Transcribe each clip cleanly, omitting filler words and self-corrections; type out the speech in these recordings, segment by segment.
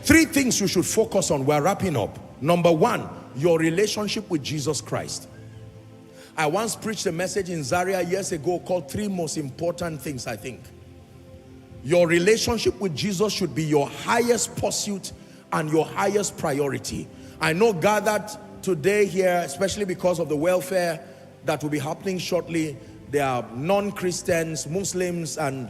Three things you should focus on. We're wrapping up. Number one, your relationship with Jesus Christ. I once preached a message in Zaria years ago called three most important things, I think. Your relationship with Jesus should be your highest pursuit and your highest priority. I know gathered today here, especially because of the welfare that will be happening shortly, there are non-Christians, Muslims, and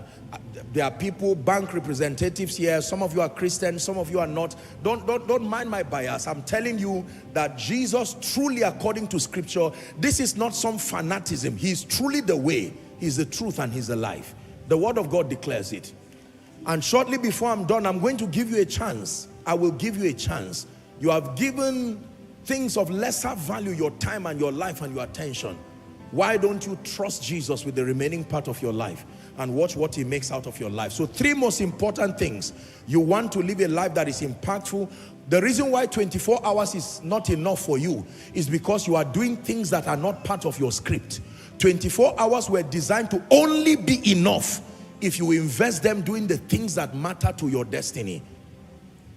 there are people, bank representatives here. Some of you are Christians, some of you are not. Don't mind my bias. I'm telling you that Jesus, truly according to scripture, this is not some fanaticism. He is truly the way, he's the truth, and he's the life. The word of God declares it. And shortly before I'm done, I'm going to give you a chance. I will give you a chance. You have given things of lesser value, your time and your life and your attention. Why don't you trust Jesus with the remaining part of your life and watch what he makes out of your life? So three most important things. You want to live a life that is impactful. The reason why 24 hours is not enough for you is because you are doing things that are not part of your script. 24 hours were designed to only be enough if you invest them doing the things that matter to your destiny.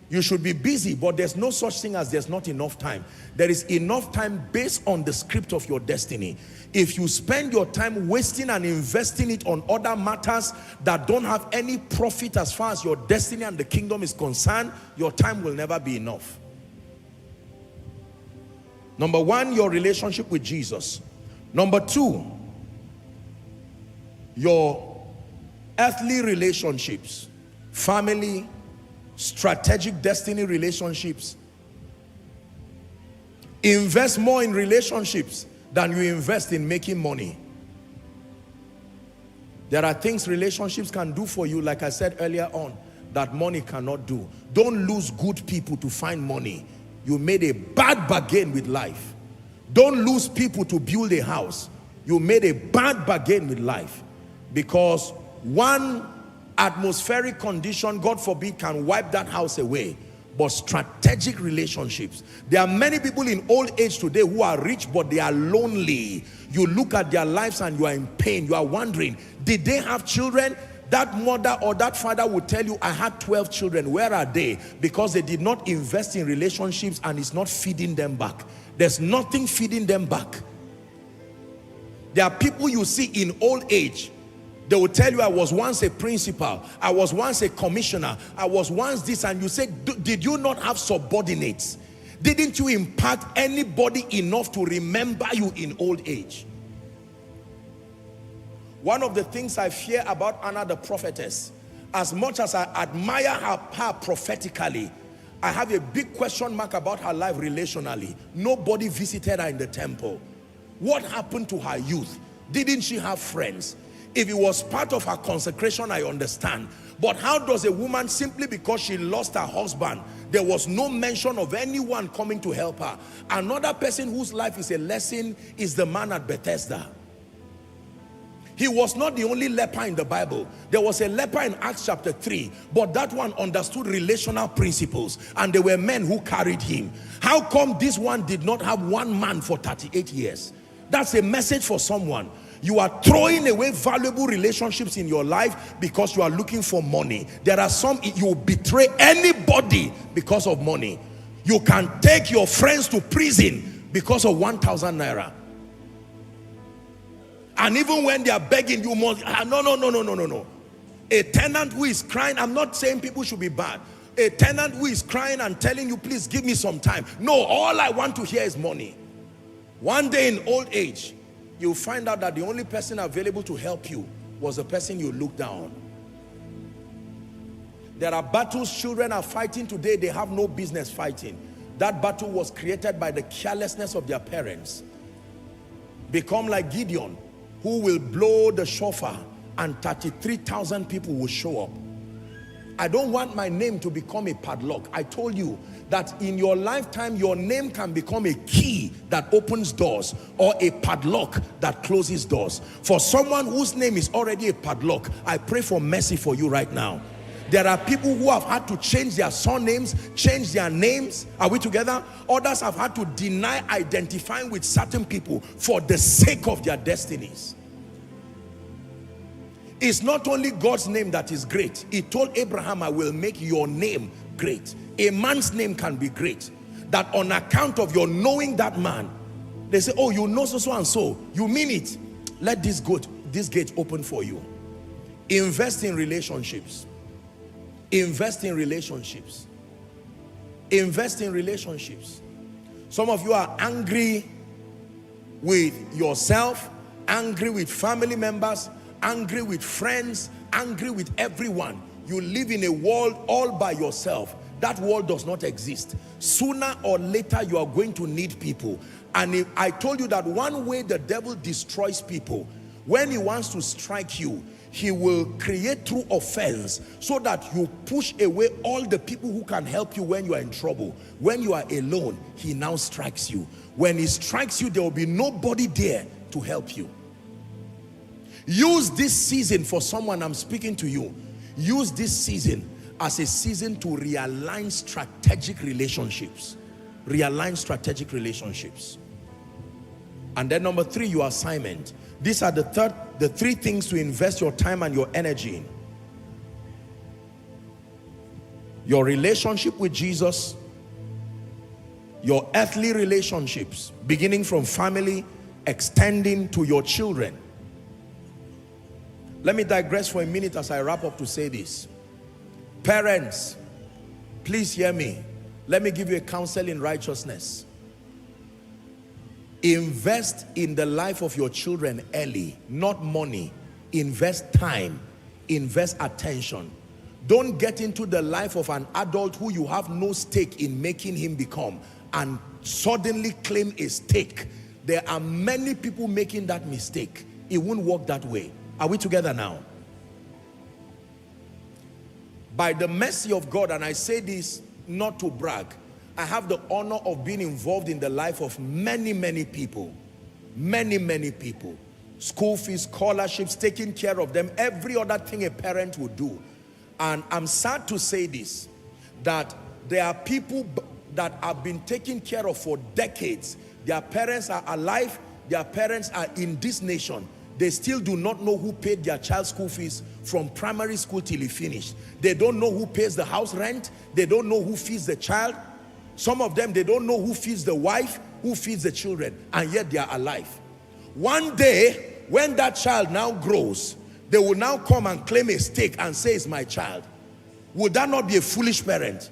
You should be busy, but there's no such thing as there's not enough time. There is enough time based on the script of your destiny. If you spend your time wasting and investing it on other matters that don't have any profit as far as your destiny and the kingdom is concerned, your time will never be enough. Number one, your relationship with Jesus. Number two, your earthly relationships, family, strategic destiny relationships. Invest more in relationships than you invest in making money. There are things relationships can do for you, like I said earlier on, that money cannot do. Don't lose good people to find money. You made a bad bargain with life. Don't lose people to build a house. You made a bad bargain with life, because one atmospheric condition, God forbid, can wipe that house away. But strategic relationships. There are many people in old age today who are rich, but they are lonely. You look at their lives and you are in pain. You are wondering, did they have children? That mother or that father would tell you, I had 12 children. Where are they? Because they did not invest in relationships, and it's not feeding them back. There's nothing feeding them back. There are people you see in old age. They will tell you, I was once a principal, I was once a commissioner, I was once this, and you say, did you not have subordinates? Didn't you impact anybody enough to remember you in old age? One of the things I fear about Anna the prophetess, as much as I admire her prophetically, I have a big question mark about her life relationally. Nobody visited her in the temple. What happened to her youth? Didn't she have friends? If it was part of her consecration, I understand. But how does a woman, simply because she lost her husband, there was no mention of anyone coming to help her? Another person whose life is a lesson is the man at Bethesda. He was not the only leper in the Bible. There was a leper in Acts chapter 3, but that one understood relational principles, and there were men who carried him. How come this one did not have one man for 38 years? That's a message for someone. You are throwing away valuable relationships in your life because you are looking for money. There are some, you betray anybody because of money. You can take your friends to prison because of 1,000 naira. And even when they are begging, you must, no. A tenant who is crying, I'm not saying people should be bad. A tenant who is crying and telling you, please give me some time. No, all I want to hear is money. One day in old age, you'll find out that the only person available to help you was the person you look down on. There are battles children are fighting today they have no business fighting. That battle was created by the carelessness of their parents. Become like Gideon, who will blow the shofar and 33,000 people will show up. I don't want my name to become a padlock. I told you that in your lifetime, your name can become a key that opens doors or a padlock that closes doors. For someone whose name is already a padlock, I pray for mercy for you right now. There are people who have had to change their surnames, change their names. Are we together? Others have had to deny identifying with certain people for the sake of their destinies. It's not only God's name that is great. He told Abraham, I will make your name great. A man's name can be great. That on account of your knowing that man, they say, oh, you know so and so, you mean it. Let this gate open for you. Invest in relationships. Invest in relationships. Invest in relationships. Some of you are angry with yourself, angry with family members, angry with friends, angry with everyone. You live in a world all by yourself. That world does not exist. Sooner or later you are going to need people. And if I told you that one way the devil destroys people, when he wants to strike you, he will create through offense so that you push away all the people who can help you when you are in trouble. When you are alone, he now strikes you. When he strikes you, there will be nobody there to help you. Use this season, for someone I'm speaking to you, use this season as a season to realign strategic relationships. Realign strategic relationships. And then number 3, your assignment. These are the three things to invest your time and your energy in. Your relationship with Jesus, your earthly relationships, beginning from family, extending to your children. Let me digress for a minute as I wrap up to say this. Parents, please hear me. Let me give you a counsel in righteousness. Invest in the life of your children early, not money. Invest time, invest attention. Don't get into the life of an adult who you have no stake in making him become and suddenly claim a stake. There are many people making that mistake. It won't work that way. Are we together now? By the mercy of God, and I say this not to brag, I have the honor of being involved in the life of many, many people. Many, many people. School fees, scholarships, taking care of them, every other thing a parent would do. And I'm sad to say this, that there are people that have been taken care of for decades. Their parents are alive, their parents are in this nation. They still do not know who paid their child's school fees from primary school till he finished. They don't know who pays the house rent. They don't know who feeds the child. Some of them, they don't know who feeds the wife, who feeds the children, and yet they are alive. One day, when that child now grows, they will now come and claim a stake and say it's my child. Would that not be a foolish parent?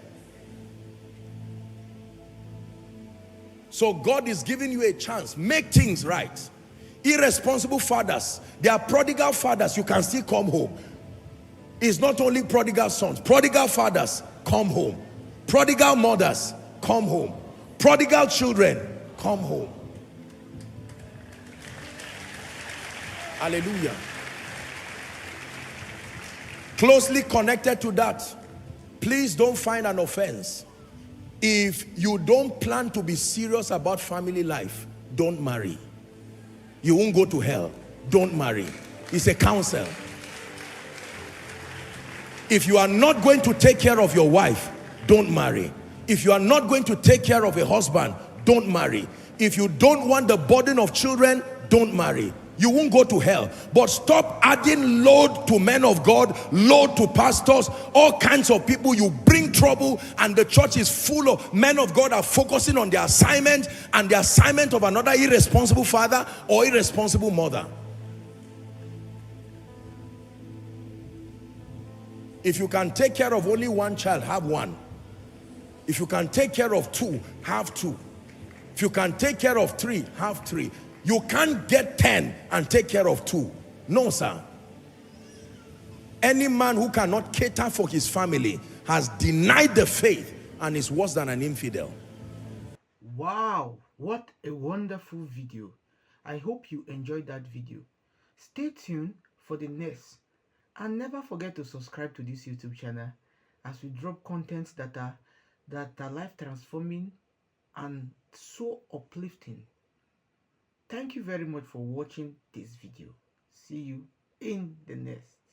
So God is giving you a chance. Make things right. Irresponsible fathers, they are prodigal fathers, you can still come home. It's not only prodigal sons, prodigal fathers, come home. Prodigal mothers, come home. Prodigal children, come home. Hallelujah. Closely connected to that, please don't find an offense. If you don't plan to be serious about family life, don't marry. You won't go to hell. Don't marry. It's a counsel. If you are not going to take care of your wife, don't marry. If you are not going to take care of a husband, don't marry. If you don't want the burden of children, don't marry. You won't go to hell. But stop adding load to men of God, load to pastors, all kinds of people. You bring trouble, and the church is full of men of God are focusing on their assignment and the assignment of another irresponsible father or irresponsible mother. If you can take care of only one child, have one. If you can take care of two, have two. If you can take care of three, have three. You can't get 10 and take care of 2. No, sir. Any man who cannot cater for his family has denied the faith and is worse than an infidel. Wow, what a wonderful video. I hope you enjoyed that video. Stay tuned for the next, and never forget to subscribe to this YouTube channel as we drop contents that are life transforming and so uplifting. Thank you very much for watching this video. See you in the next.